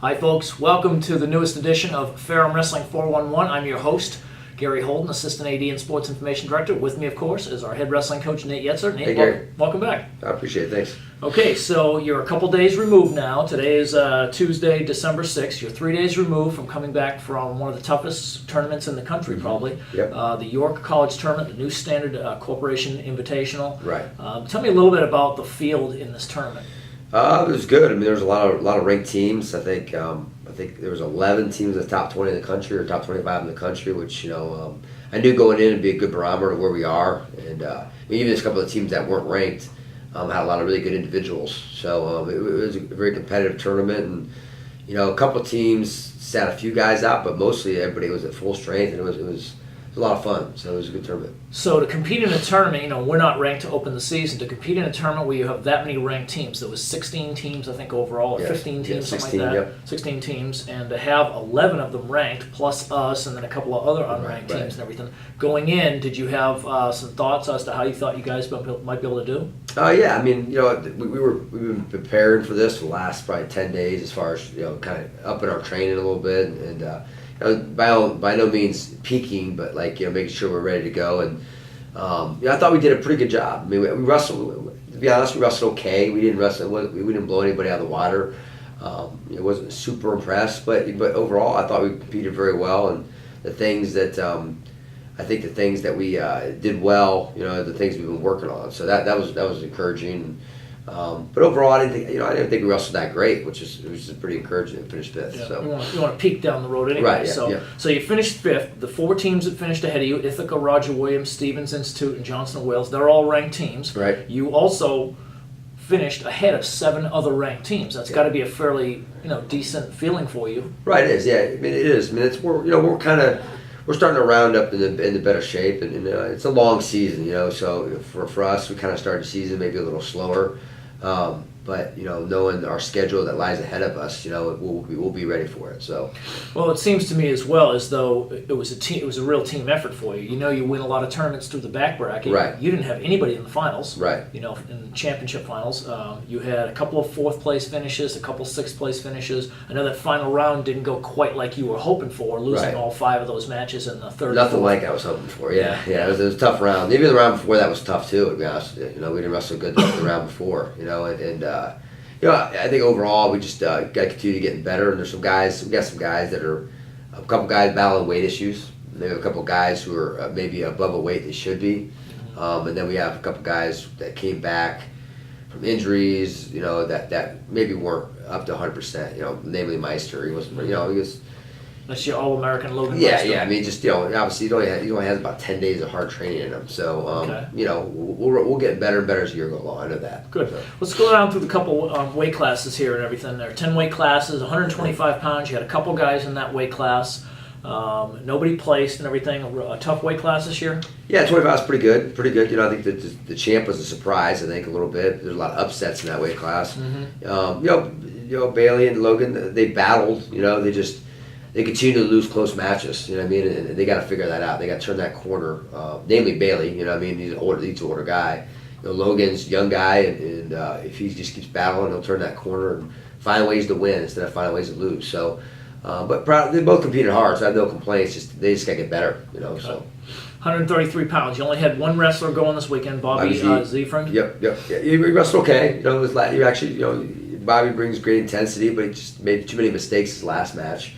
Hi folks, welcome to the newest edition of Ferrum Wrestling 411. I'm your host, Gary Holden, Assistant AD and Sports Information Director. With me, of course, is our head wrestling coach, Nate Yetzer. Nate, hey, Gary. Welcome back. I appreciate it, thanks. Okay, so you're a couple days removed now. Today is Tuesday, December 6th. You're 3 days removed from coming back from one of the toughest tournaments in the country, probably. Yep. The York College Tournament, the New Standard Corporation Invitational. Right. Tell me a little bit about the field in this tournament. It was good. I mean, there was a lot of ranked teams. I think there was 11 teams in the top 20 in the country or top 25 in the country, which I knew going in would be a good barometer of where we are. And even a couple of teams that weren't ranked had a lot of really good individuals. So it was a very competitive tournament, and a couple of teams sat a few guys out, but mostly everybody was at full strength, and it was a lot of fun. So it was a good tournament. So to compete in a tournament, we're not ranked to open the season. To compete in a tournament where you have that many ranked teams, there was 16 teams, I think, overall, or Yes. 15 teams, 16, something like that. yep. 16 teams, and to have 11 of them ranked, plus us, and then a couple of other unranked Right. teams and everything. Going in, did you have some thoughts as to how you thought you guys might be able to do? Yeah. I mean, we've been preparing for this for the last probably 10 days, as far as kind of upping our training a little bit, and by no means peaking, but making sure we're ready to go. And I thought we did a pretty good job. I mean, we wrestled. To be honest, we wrestled okay. We didn't wrestle. We didn't blow anybody out of the water. It wasn't super impressed, but overall, I thought we competed very well. And the things that I think the things that we did well, the things we've been working on. So that was encouraging. But overall, I didn't think we wrestled that great, which is pretty encouraging to finish fifth. Yeah. So You want to peak down the road anyway. Right, yeah, so, yeah. so you finished fifth. The 4 teams that finished ahead of you, Ithaca, Roger Williams, Stevens Institute, and Johnson & Wales, they're all ranked teams. Right. You also finished ahead of 7 other ranked teams. That's got to be a fairly decent feeling for you. Right, it is. Yeah, I mean it is. I mean we're starting to round up in the better shape, and it's a long season. So for us, we kind of started the season maybe a little slower. But knowing our schedule that lies ahead of us, we'll be ready for it. So, well, it seems to me as well as though it was a real team effort for you. You win a lot of tournaments through the back bracket. Right. You didn't have anybody in the finals. Right. In the championship finals, you had a couple of 4th place finishes, a couple 6th place finishes. I know that final round didn't go quite like you were hoping for, losing Right. all 5 of those matches in the third. Nothing like I was hoping for. Yeah. It was a tough round. Even the round before that was tough too. To be honest, we didn't wrestle good the round before. I think overall we just got to continue getting better. And there's some guys. We got some guys that are a couple guys battling weight issues. And we have a couple guys who are maybe above a weight they should be. And then we have a couple guys that came back from injuries. That maybe weren't up to 100%. Namely Meister. He wasn't. He was. That's your All-American Logan. Yeah, Webster. yeah. I mean, just obviously he only has about 10 days of hard training in him. So Okay. we'll get better and better as the year goes along. I know that. Good. So. Let's go down through the couple weight classes here and everything. There are 10 weight classes, 125 pounds. You had a couple guys in that weight class. Nobody placed and everything. A tough weight class this year. Yeah, 25 is pretty good. Pretty good. I think the champ was a surprise. I think a little bit. There's a lot of upsets in that weight class. Mm-hmm. Bailey and Logan, they battled. They continue to lose close matches. You know what I mean? And they got to figure that out. They got to turn that corner. Namely Bailey. You know what I mean? He's an older guy. Logan's a young guy, and if he just keeps battling, he'll turn that corner and find ways to win instead of finding ways to lose. So, but they both competed hard, so I have no complaints. They just got to get better. So. 133 pounds. You only had one wrestler going this weekend, Bobby Ziefring. Yep. Yeah, he wrestled okay. He actually, Bobby brings great intensity, but he just made too many mistakes his last match.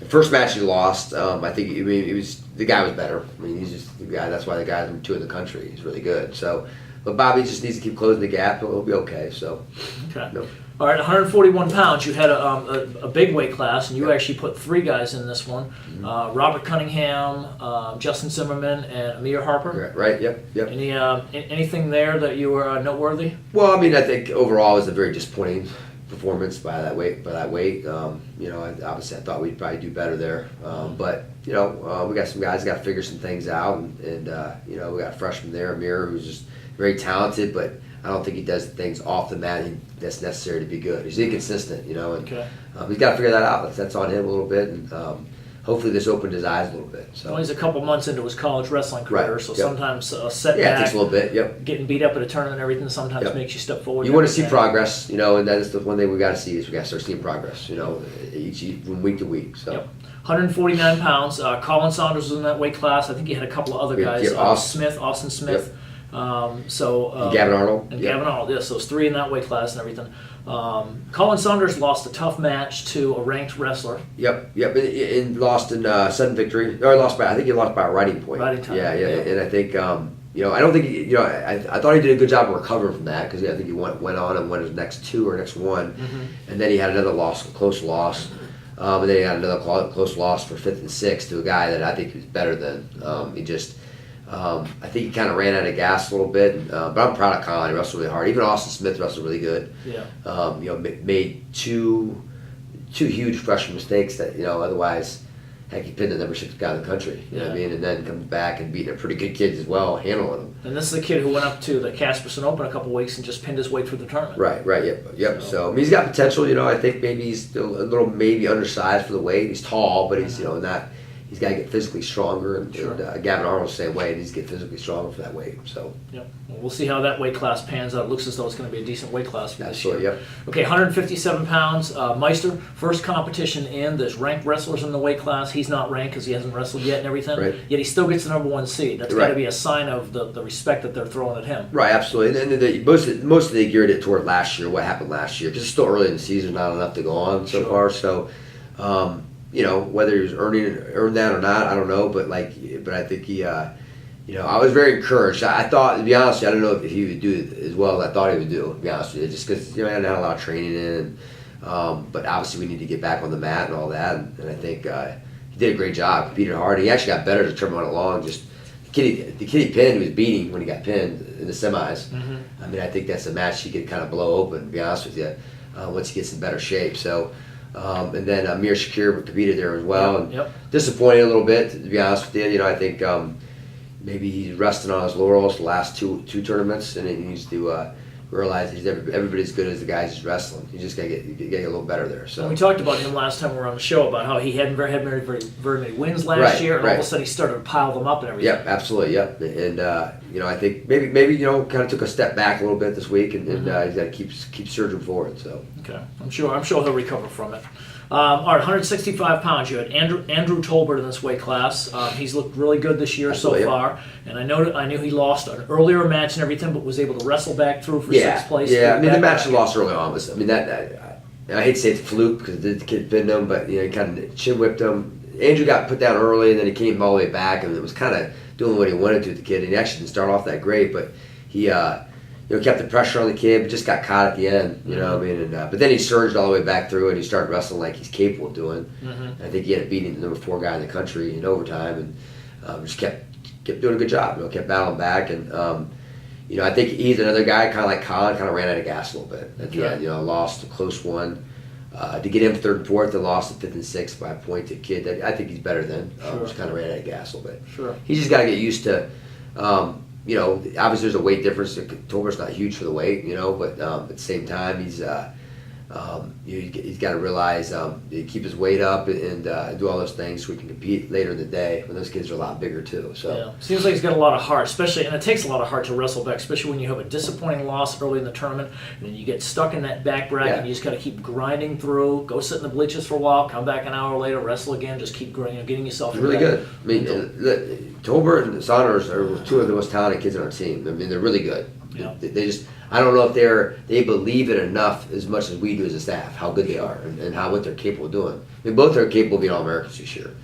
The first match he lost, I think the guy was better. I mean, he's just the guy. That's why the guy's number 2 in the country. He's really good. So, but Bobby just needs to keep closing the gap. He'll be okay. So, okay. No. All right, 141 pounds. You had a big weight class, and you actually put 3 guys in this one: Robert Cunningham, Justin Zimmerman, and Amir Harper. Right. Yep. Anything there that you were noteworthy? Well, I mean, I think overall it was a very disappointing performance by that weight. Obviously I thought we'd probably do better there, but we got some guys got to figure some things out, and we got a freshman there, Amir, who's just very talented, but I don't think he does things off the mat that's necessary to be good. He's inconsistent, and Okay. he's got to figure that out. That's on him a little bit, hopefully this opened his eyes a little bit. So Well, he's a couple months into his college wrestling career, Right, so yep. sometimes a setback, yeah, it takes a little bit. Yep. getting beat up at a tournament and everything sometimes Yep. makes you step forward. You and want to see everything. progress, and that's the one thing we got to see is we got to start seeing progress, each from week to week. So. Yep. 149 pounds. Colin Saunders was in that weight class. I think he had a couple of other Yeah, guys. yeah, Austin Smith. And Gavin Arnold. And Yep. Gavin Arnold, yes, so it's 3 in that weight class and everything. Colin Saunders lost a tough match to a ranked wrestler. Yep, and lost in sudden victory. Or I think he lost by a riding point. Riding time, Yeah, yeah. and I think, I don't think, I thought he did a good job of recovering from that because I think he went on and won his next 2 or next one. Mm-hmm. And then he had another close loss. And then he had another close loss for 5th and 6th to a guy that I think he was better than. I think he kind of ran out of gas a little bit, but I'm proud of Colin. He wrestled really hard. Even Austin Smith wrestled really good. Yeah. Made two huge freshman mistakes that otherwise, heck, he pinned the number 6 guy in the country. You know what I mean? And then comes back and beating a pretty good kid as well, handling him. And this is the kid who went up to the Casperson Open a couple weeks and just pinned his way through the tournament. Right, yep. So I mean, he's got potential. I think maybe he's still a little maybe undersized for the weight. He's tall, but he's not. He's got to get physically stronger, and Gavin Arnold's the same way. He needs to get physically stronger for that weight. So Yep. Well, we'll see how that weight class pans out. It looks as though it's going to be a decent weight class for this year. Yep. Okay, 157 pounds. Meister, first competition in. There's ranked wrestlers in the weight class. He's not ranked because he hasn't wrestled yet and everything. Right. Yet he still gets the number 1 seed. That's got Right. to be a sign of the respect that they're throwing at him. Right, absolutely. And most of they geared it toward last year. What happened last year? Because it's still early in the season, not enough to go on so far. So. Whether he was earned that or not, I don't know. But I think he, I was very encouraged. I thought, to be honest, I don't know if he would do it as well as I thought he would do. To be honest with you, just because he hadn't had a lot of training in, but obviously we need to get back on the mat and all that. And I think he did a great job. Competed hard. He actually got better as the tournament went along. Just the kid he pinned, he was beating when he got pinned in the semis. Mm-hmm. I mean, I think that's a match he could kind of blow open. To be honest with you, once he gets in better shape. So. And then Amir Shakir competed there as well. Yep. Disappointed a little bit, to be honest with you. I think maybe he's resting on his laurels the last two tournaments, and he needs to realize he's everybody's good as the guys he's wrestling. You just gotta get a little better there. So And we talked about him last time we were on the show about how he hadn't had very many wins last year, and all of a sudden he started to pile them up and everything. Yep, absolutely, yep. And I think maybe kind of took a step back a little bit this week, and he's got to keep surging forward. So okay, I'm sure he'll recover from it. All right, 165 pounds. You had Andrew Tolbert in this weight class. He's looked really good this year so far, and I knew he lost an earlier match and everything, but was able to wrestle back through for 6th place. Yeah, I mean the match he lost early on was. I mean that I hate to say it's a fluke because the kid pinned him, but he kind of chin whipped him. Andrew got put down early, and then he came all the way back, and it was kind of doing what he wanted to with the kid. And he actually didn't start off that great, but he kept the pressure on the kid, but just got caught at the end. You know what I mean? And but then he surged all the way back through, and he started wrestling like he's capable of doing. Mm-hmm. I think he ended up beating the number 4 guy in the country in overtime, and just kept doing a good job. Kept battling back, and I think he's another guy kind of like Colin, kind of ran out of gas a little bit at the end. Lost a close one. To get him 3rd and 4th, and lost to 5th and 6th by a point to a kid that I think he's better than. Just kind of ran out of gas a little bit. Sure. He's just got to get used to. Obviously there's a weight difference. Tolbert's not huge for the weight, but at the same time he's got to realize keep his weight up and do all those things so we can compete later in the day when those kids are a lot bigger too. So yeah, seems like he's got a lot of heart, especially, and it takes a lot of heart to wrestle back, especially when you have a disappointing loss early in the tournament, and then you get stuck in that back bracket, and you just got to keep grinding through. Go sit in the bleachers for a while, come back an hour later, wrestle again, just keep getting yourself. It's really good. I mean, Tolbert and Saunders are 2 of the most talented kids on our team. I mean, they're really good. Yeah. They just, I don't know if they believe it enough as much as we do as a staff, how good they are and what they're capable of doing. I mean, both are capable of being All-Americans this year.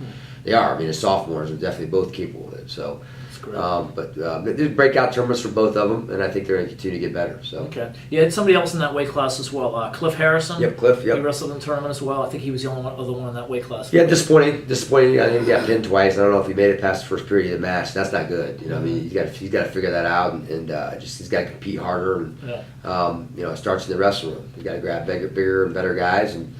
They are. I mean, the sophomores are definitely both capable of it. So, but there's breakout tournaments for both of them, and I think they're going to continue to get better. So okay, you had somebody else in that weight class as well, Cliff Harrison. Yep, Cliff. Yep. He wrestled in the tournament as well. I think he was the only other one in that weight class. Yeah, disappointing. I think he got pinned twice. I don't know if he made it past the first period of the match. That's not good. I mean, he's got to figure that out, and he's got to compete harder. And it starts in the wrestling room. You got to grab bigger and better guys and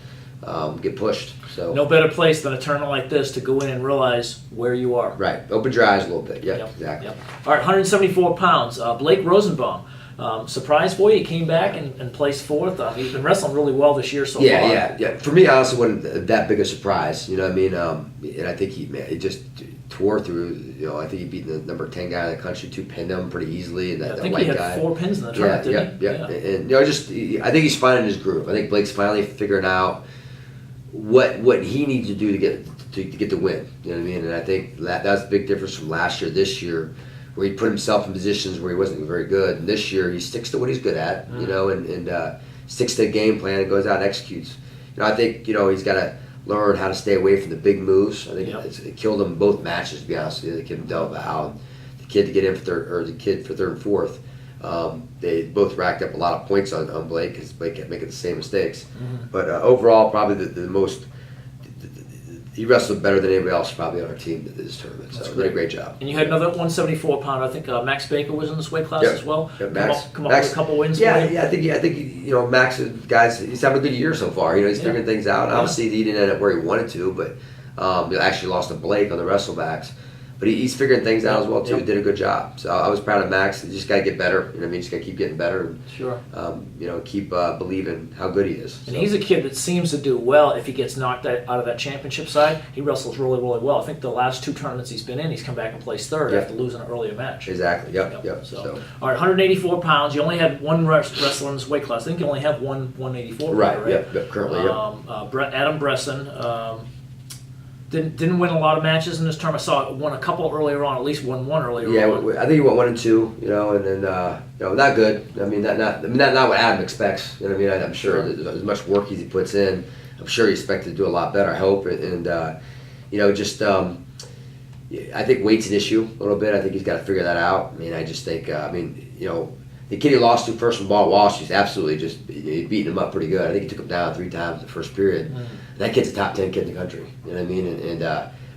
get pushed. So no better place than a tournament like this to go in and realize where you are. Right, open your eyes a little bit. Yep, exactly. Yep. All right, 174 pounds. Blake Rosenbaum. surprise for you. He came back and placed fourth. He's been wrestling really well this year so far. Yeah. For me, honestly, wasn't that big a surprise. You know what I mean? And I think he just tore through. You know, I think he beat the number 10 guy in the country, pinned him pretty easily. And I that think white he had guy. 4 pins in the tournament, didn't he? Yeah. And you know, I think he's finding his groove. I think Blake's finally figuring out what he needs to do to get the win. You know what I mean? And I think that's a big difference from last year. This year, where he put himself in positions where he wasn't very good. And this year, he sticks to what he's good at. You know, and sticks to the game plan and goes out and executes. You know, I think he's got to learn how to stay away from the big moves. I think it killed him both matches, to be honest with you. The kid Delval, the kid to get in for third, or the kid for third and fourth. They both racked up a lot of points on Blake because Blake kept making the same mistakes. But overall, probably the most. He wrestled better than anybody else probably on our team at this tournament. So he did a great job. And you had another 174 pounder. I think Max Baker was in this weight class as well. Yeah, Max. Come up with a couple wins. Yeah. I think Max, guys, he's having a good year so far. You know, he's figuring things out. Obviously, he didn't end up where he wanted to, but he actually lost to Blake on the wrestlebacks. But he's figuring things out as well too. He did a good job. So I was proud of Max. He just got to get better. You know what I mean? Just got to keep getting better and keep believing how good he is. And he's a kid that seems to do well if he gets knocked out of that championship side. He wrestles really, really well. I think the last 2 tournaments he's been in, he's come back and placed third after losing an earlier match. Exactly. Yep. So, all right, 184 pounds. You only had one wrestler in this weight class. I think you only have one 184. Right. Yep. Currently. Adam Bresson. Didn't win a lot of matches in this term. I saw won a couple earlier on, at least won one earlier on. Yeah, I think he went 1 and 2, and then not good. I mean, not what Adam expects. You know what I mean? I'm sure as much work as he puts in, I'm sure he expects to do a lot better. I hope, and I think weight's an issue a little bit. I think he's got to figure that out. I mean, I just think, the kid he lost to first from Ball Walsh, he's absolutely just beating him up pretty good. I think he took him down 3 times in the first period. That kid's a top 10 kid in the country. You know what I mean?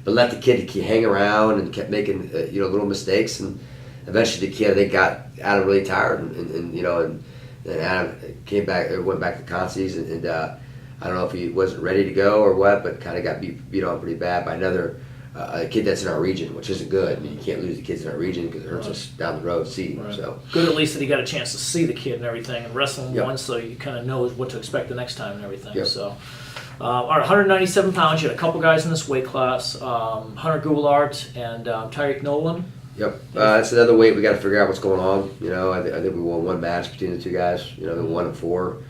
But let the kid hang around and kept making little mistakes, and eventually the kid I think got Adam really tired, and Adam came back, went back to consies, and I don't know if he wasn't ready to go or what, but kind of got beat on pretty bad by another. A kid that's in our region, which isn't good. I mean, you can't lose the kids in our region because it hurts us down the road seeing. Right. So good at least that he got a chance to see the kid and everything, and wrestling once, so you kind of know what to expect the next time and everything. So, all right, 197 pounds. You had a couple guys in this weight class: Hunter Goulart and Tyreek Nolan. Yep, that's another weight we got to figure out what's going on. I think we won one match between the two guys. They 1 and 4.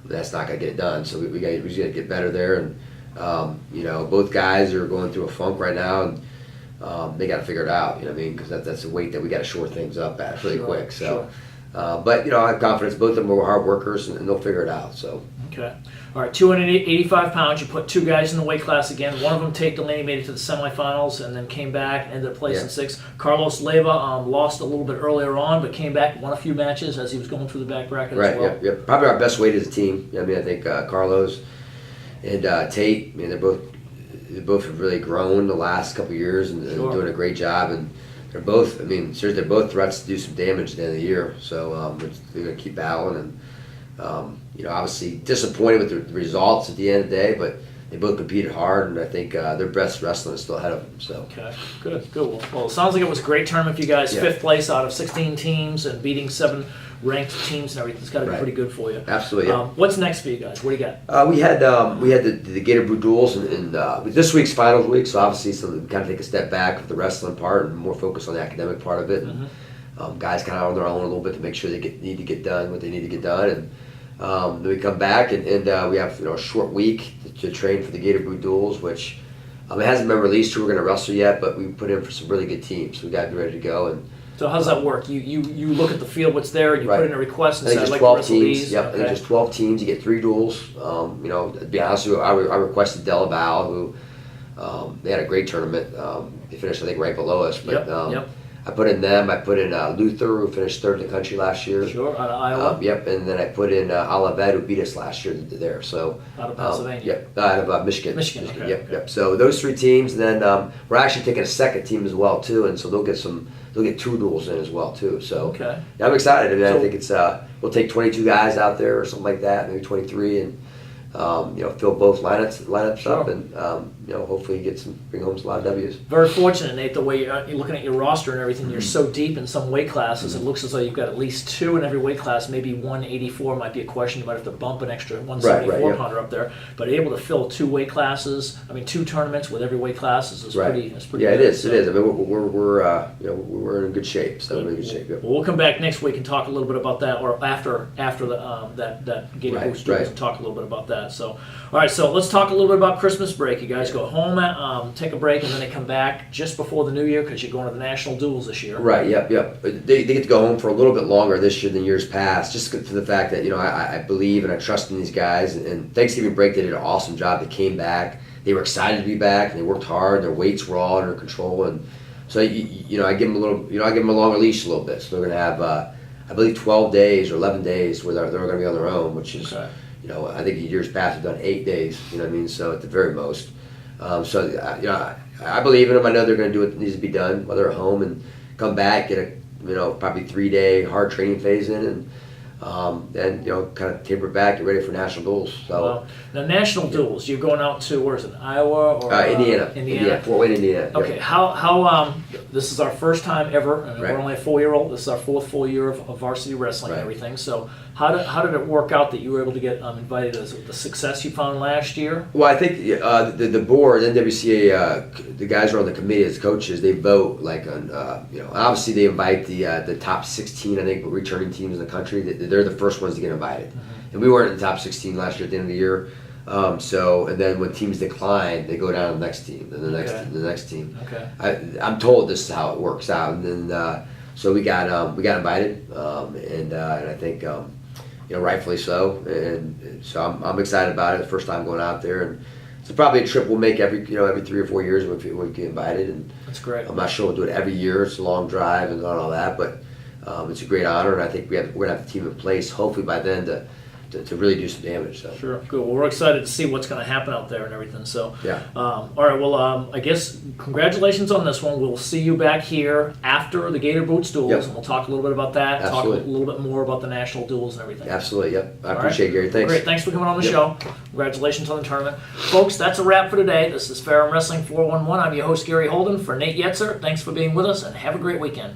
That's not gonna get it done. So we got to get better there and. Both guys are going through a funk right now, and they got to figure it out. You know what I mean? Because that's a weight that we got to shore things up at really quick. So, but I have confidence. Both of them are hard workers, and they'll figure it out. So. Okay. All right, 285 pounds. You put 2 guys in the weight class again. One of them, Tate Delaney, made it to the semifinals and then came back and ended up placing 6th. Carlos Leyva lost a little bit earlier on, but came back, won a few matches as he was going through the back bracket as well. Right. Probably our best weight as a team. I think Carlos. And Tate, they both have really grown the last couple of years and doing a great job. And they're both, seriously, they're both threats to do some damage at the end of the year. So they're going to keep battling. And, obviously disappointed with the results at the end of the day, but they both competed hard, and I think their best wrestling is still ahead of them. So. Okay, good. Well, it sounds like it was a great tournament for you guys. 5th place out of 16 teams and beating 7 ranked teams and everything. It's got to be pretty good for you. Absolutely. What's next for you guys? What do you got? We had the Gator Brew duels and this week's finals week, so obviously we kind of take a step back with the wrestling part and more focus on the academic part of it. And, guys kind of on their own a little bit to make sure they need to get done what they need to get done, and then we come back and we have a short week to train for the Gator Brew duels, which it hasn't been released who we're going to wrestle yet, but we put in for some really good teams. So we got to be ready to go. And so how does that work? You look at the field, what's there, and you put in a request and say, I'd like 12 to wrestle teams. these. Yep, I think just 12 teams. You get 3 duels. To be honest with you, I requested Delaval, who they had a great tournament. They finished, I think, right below us. But I put in them. I put in Luther, who finished 3rd in the country last year. Sure, out of Iowa. And then I put in Olivet, who beat us last year there. So out of Pennsylvania. Out of Michigan. Michigan. Okay. Yep. So those 3 teams, and then we're actually taking a second team as well too, and so they'll get 2 duels in as well too. So I'm excited. I think it's we'll take 22 guys out there or something like that, maybe 23, and fill both lineups Sure. up, and hopefully bring home a lot of W's. Very fortunate, Nate, the way you're looking at your roster and everything. You're so deep in some weight classes. It looks as though you've got at least 2 in every weight class. Maybe 184 might be a question. You might have to bump an extra 174 Right, pounder up there. But able to fill 2 weight classes, 2 tournaments with every weight class is Right. pretty. It's pretty. Yeah, good. it is. It is. I mean, we're in good shape. So really good shape. Yep. Well, we'll come back next week and talk a little bit about that, or after the that Gator Right, Boost Duels, right. and talk a little bit about that. So, all right, so let's talk a little bit about Christmas break. You guys go home, take a break, and then they come back just before the New Year because you're going to the national duels this year. Right. Yep. They get to go home for a little bit longer this year than years past, just for the fact that I believe and I trust in these guys. And Thanksgiving break, they did an awesome job. They came back. They were excited to be back. And they worked hard. Their weights were all under control. And so I give them I give them a longer leash a little bit. So they're going to have I believe 12 days or 11 days where they're going to be on their own, which is Okay. I think years past have done 8 days. You know what I mean? So at the very most. I believe in them. I know they're going to do what needs to be done while they're at home and come back, get a probably 3-day hard training phase in, and then kind of taper back, get ready for national duels. So Well, now national duels, you're going out to, where is it, Iowa or Indiana, Fort Wayne, Indiana. Okay, Yep. how this is our first time ever, and Right. we're only a 4-year-old. This is our 4th full year of varsity wrestling and Right. everything. So how did it work out that you were able to get invited? Is it the success you found last year? Well, I think the board, NWCA, the guys who are on the committee as coaches, they vote on obviously they invite the top 16, I think, returning teams in the country. They're the first ones to get invited, and we weren't in the top 16 last year at the end of the year. And then when teams decline, they go down to the next team, and the next Okay. team, the next team. Okay. I'm told this is how it works out, and then so we got invited, and I think rightfully so, and so I'm excited about it. The first time going out there, and it's probably a trip we'll make every 3 or 4 years when we get invited, and That's great. I'm not sure we'll do it every year. It's a long drive and all that, but it's a great honor, and I think we're gonna have the team in place hopefully by then to really do some damage. So. Sure, good. Well, we're excited to see what's going to happen out there and everything. So, Yeah. all right. Well, I guess congratulations on this one. We'll see you back here after the Gator Boots duels, Yep. and we'll talk a little bit about that. Absolutely. Talk a little bit more about the national duels and everything. Absolutely, yep. I All appreciate right. it, Gary. Thanks. Great. Thanks for coming on the Yep. show. Congratulations on the tournament, folks. That's a wrap for today. This is Ferrum Wrestling 411. I'm your host Gary Holden for Nate Yetzer. Thanks for being with us, and have a great weekend.